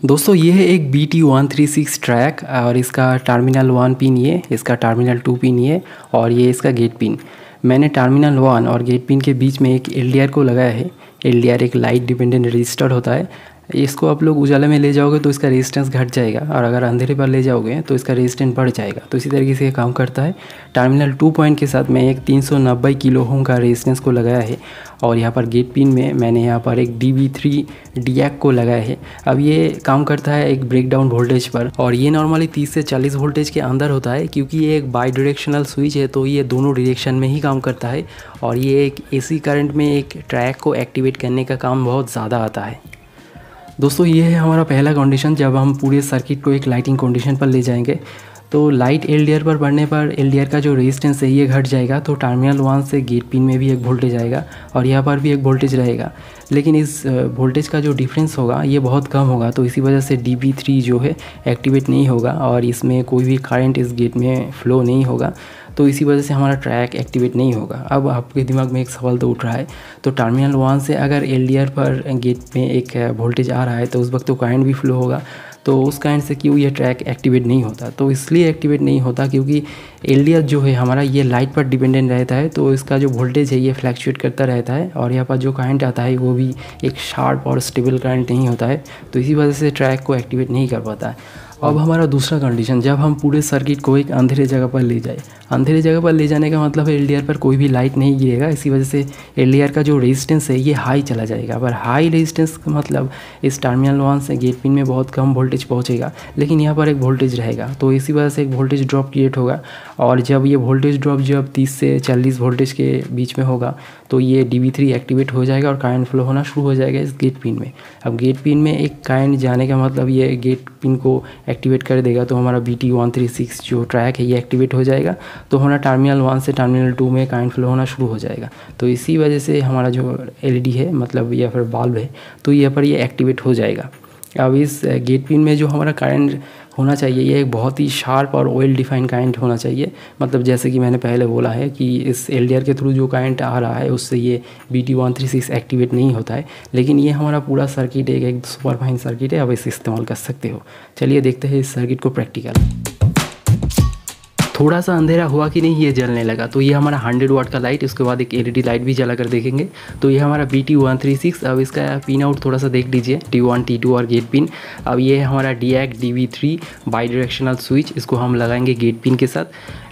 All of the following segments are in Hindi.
दोस्तों ये है एक BT136 ट्रैक और इसका टर्मिनल 1 पिन ये, इसका टर्मिनल 2 पिन ये और ये इसका गेट पिन। मैंने टर्मिनल 1 और गेट पिन के बीच में एक LDR को लगाया है। LDR एक लाइट डिपेंडेंट रजिस्टर होता है। इसको आप लोग उजाले में ले जाओगे तो इसका रेजिस्टेंस घट जाएगा और अगर अंधेरे पर ले जाओगे तो इसका रेजिस्टेंस बढ़ जाएगा। तो इसी तरीके से ये काम करता है। टर्मिनल 2 पॉइंट के साथ मैं एक 390 किलो ओम का रेजिस्टेंस को लगाया है और यहाँ पर गेट पिन में मैंने यहाँ पर एक DB3 DAC को लगाया है। अब ये काम करता है एक ब्रेकडाउन वोल्टेज पर और ये नॉर्मली 30 से 40 वोल्टेज के अंदर होता है क्योंकि ये एक बाई डायरेक्शनल स्विच है, तो ये दोनों डायरेक्शन में ही काम करता है और ये एक AC करंट में एक ट्रैक को एक्टिवेट करने का काम बहुत ज़्यादा आता है। दोस्तों ये है हमारा पहला कंडीशन। जब हम पूरे सर्किट को एक लाइटिंग कंडीशन पर ले जाएंगे तो लाइट LDR पर बढ़ने पर LDR का जो रेजिस्टेंस है ये घट जाएगा, तो टर्मिनल 1 से गेट पिन में भी एक वोल्टेज आएगा और यहाँ पर भी एक वोल्टेज रहेगा, लेकिन इस वोल्टेज का जो डिफरेंस होगा ये बहुत कम होगा। तो इसी वजह से DB3 जो है एक्टिवेट नहीं होगा और इसमें कोई भी करंट इस गेट में फ़्लो नहीं होगा, तो इसी वजह से हमारा ट्रैक एक्टिवेट नहीं होगा। अब आपके दिमाग में एक सवाल तो उठ रहा है, तो टर्मिनल 1 से अगर LDR पर गेट में एक वोल्टेज आ रहा है तो उस वक्त तो करंट भी फ्लो होगा, तो उस करंट से क्यों ये ट्रैक एक्टिवेट नहीं होता? तो इसलिए एक्टिवेट नहीं होता क्योंकि LDR जो है हमारा ये लाइट पर डिपेंडेंट रहता है, तो इसका जो वोल्टेज है ये फ्लैक्चुएट करता रहता है और यहाँ पर जो करंट आता है वो भी एक शार्प और स्टेबल करंट नहीं होता है, तो इसी वजह से ट्रैक को एक्टिवेट नहीं कर पाता है। अब हमारा दूसरा कंडीशन, जब हम पूरे सर्किट को एक अंधेरे जगह पर ले जाए। अंधेरे जगह पर ले जाने का मतलब है LDR पर कोई भी लाइट नहीं गिरेगा, इसी वजह से LDR का जो रेजिस्टेंस है ये हाई चला जाएगा। पर हाई रेजिस्टेंस का मतलब इस टर्मिनल 1 से गेट पिन में बहुत कम वोल्टेज पहुंचेगा, लेकिन यहाँ पर एक वोल्टेज रहेगा, तो इसी वजह से एक वोल्टेज ड्रॉप क्रिएट होगा और जब ये वोल्टेज ड्रॉप जब 30 से 40 वोल्टेज के बीच में होगा तो ये DB3 एक्टिवेट हो जाएगा और करंट फ्लो होना शुरू हो जाएगा इस गेट पिन में। अब गेट पिन में एक करंट जाने का मतलब ये गेट पिन को एक्टिवेट कर देगा, तो हमारा BT136 जो ट्रैक है ये एक्टिवेट हो जाएगा, तो हमारा टर्मिनल 1 से टर्मिनल 2 में करंट फ्लो होना शुरू हो जाएगा। तो इसी वजह से हमारा जो LED है मतलब या फिर बल्ब है तो यहाँ पर ये एक्टिवेट हो जाएगा। अब इस गेट पिन में जो हमारा करंट होना चाहिए ये एक बहुत ही शार्प और ऑयल डिफाइंड करंट होना चाहिए, मतलब जैसे कि मैंने पहले बोला है कि इस LDR के थ्रू जो करंट आ रहा है उससे ये BT136 एक्टिवेट नहीं होता है, लेकिन ये हमारा पूरा सर्किट एक सुपर फाइन सर्किट है, अब इसे इस्तेमाल कर सकते हो। चलिए देखते हैं इस सर्किट को प्रैक्टिकल। थोड़ा सा अंधेरा हुआ कि नहीं ये जलने लगा, तो ये हमारा 100 वाट का लाइट, उसके बाद एक LED लाइट भी जला कर देखेंगे। तो ये हमारा BT136। अब इसका पिन आउट थोड़ा सा देख लीजिए, T1 T2 और गेट पिन। अब ये है हमारा DAC DB3 by directional switch, इसको हम लगाएंगे गेट पिन के साथ।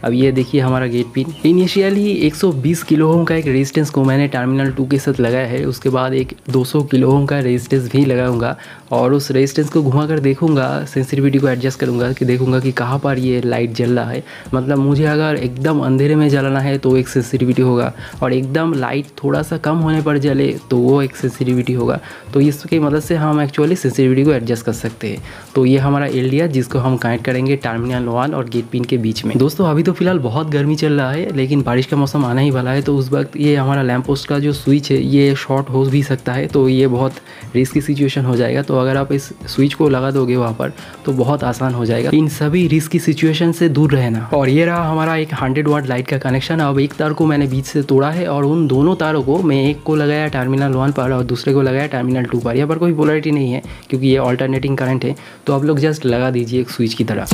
अब ये देखिए हमारा gate pin. Initially 120 kilo ohm का एक रेजिस्टेंस को मैंने टर्मिनल 2 के साथ लगाया है, उसके बाद एक 200 किलो ओम का रेजिस्टेंस भी लगाऊंगा और उस रेजिस्टेंस को घुमा कर देखूंगा, सेंसिटिविटी को एडजस्ट करूंगा कि देखूंगा कि कहाँ पर ये लाइट जल रहा है। मतलब मुझे अगर एकदम अंधेरे में जलाना है तो एक सेंसिटिविटी होगा और एकदम लाइट थोड़ा सा कम होने पर जले तो वो एक सेंसिटिविटी होगा, तो इसकी मदद से हम एक्चुअली सेंसिटिविटी को एडजस्ट कर सकते हैं। तो ये हमारा LDR जिसको हम कनेक्ट करेंगे टर्मिनल 1 और गेट पिन के बीच में। दोस्तों अभी तो फिलहाल बहुत गर्मी चल रहा है, लेकिन बारिश का मौसम आना ही वाला है, तो उस वक्त ये हमारा लैंप पोस्ट का जो स्विच है ये शॉर्ट हो भी सकता है, तो ये बहुत रिस्की सिचुएशन हो जाएगा। तो अगर आप इस स्विच को लगा दोगे वहाँ पर तो बहुत आसान हो जाएगा। इन सभी रिस्की सिचुएशन से दूर रहना। और ये रहा हमारा एक 100 वाट लाइट का कनेक्शन। अब एक तार को मैंने बीच से तोड़ा है और उन दोनों तारों को मैं एक को लगाया टर्मिनल 1 पर और दूसरे को लगाया टर्मिनल 2 पर। यहाँ पर कोई पोलैरिटी नहीं है क्योंकि ये ऑल्टरनेटिंग करंट है, तो आप लोग जस्ट लगा दीजिए एक स्विच की तरह।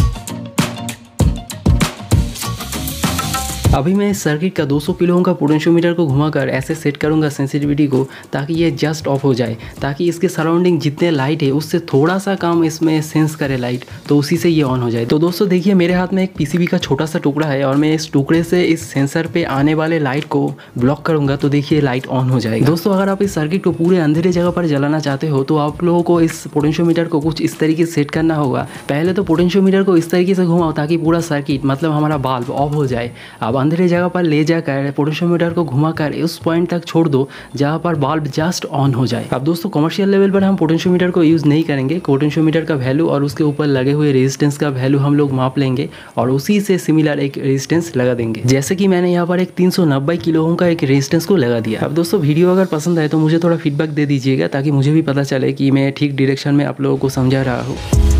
अभी मैं इस सर्किट का 200 किलो ओम का पोटेंशियोमीटर को घुमाकर ऐसे सेट करूंगा सेंसिटिविटी को ताकि ये जस्ट ऑफ हो जाए, ताकि इसके सराउंडिंग जितने लाइट है उससे थोड़ा सा कम इसमें सेंस करे लाइट, तो उसी से ये ऑन हो जाए। तो दोस्तों देखिए मेरे हाथ में एक PCB का छोटा सा टुकड़ा है और मैं इस टुकड़े से इस सेंसर पे आने वाले लाइट को ब्लॉक करूंगा, तो देखिए लाइट ऑन हो जाएगा। दोस्तों अगर आप इस सर्किट को पूरे अंधेरे जगह पर जलाना चाहते हो तो आप लोगों को इस पोटेंशियोमीटर को कुछ इस तरीके से सेट करना होगा। पहले तो पोटेंशियोमीटर को इस तरीके से घुमाओ ताकि पूरा सर्किट मतलब हमारा बल्ब ऑफ हो जाए। अब अंधेरे जगह पर ले जाकर पोटेंशियोमीटर को घुमाकर उस पॉइंट तक छोड़ दो जहां पर बल्ब जस्ट ऑन हो जाए। अब दोस्तों कमर्शियल लेवल पर हम पोटेंशियोमीटर को यूज़ नहीं करेंगे। पोटेंशियोमीटर का वैल्यू और उसके ऊपर लगे हुए रेजिस्टेंस का वैल्यू हम लोग माप लेंगे और उसी से सिमिलर एक रेजिस्टेंस लगा देंगे, जैसे कि मैंने यहाँ पर एक 390 किलो ओम का एक रेजिस्टेंस को लगा दिया। अब दोस्तों वीडियो अगर पसंद आए तो मुझे थोड़ा फीडबैक दे दीजिएगा ताकि मुझे भी पता चले कि मैं ठीक डायरेक्शन में आप लोगों को समझा रहा हूँ।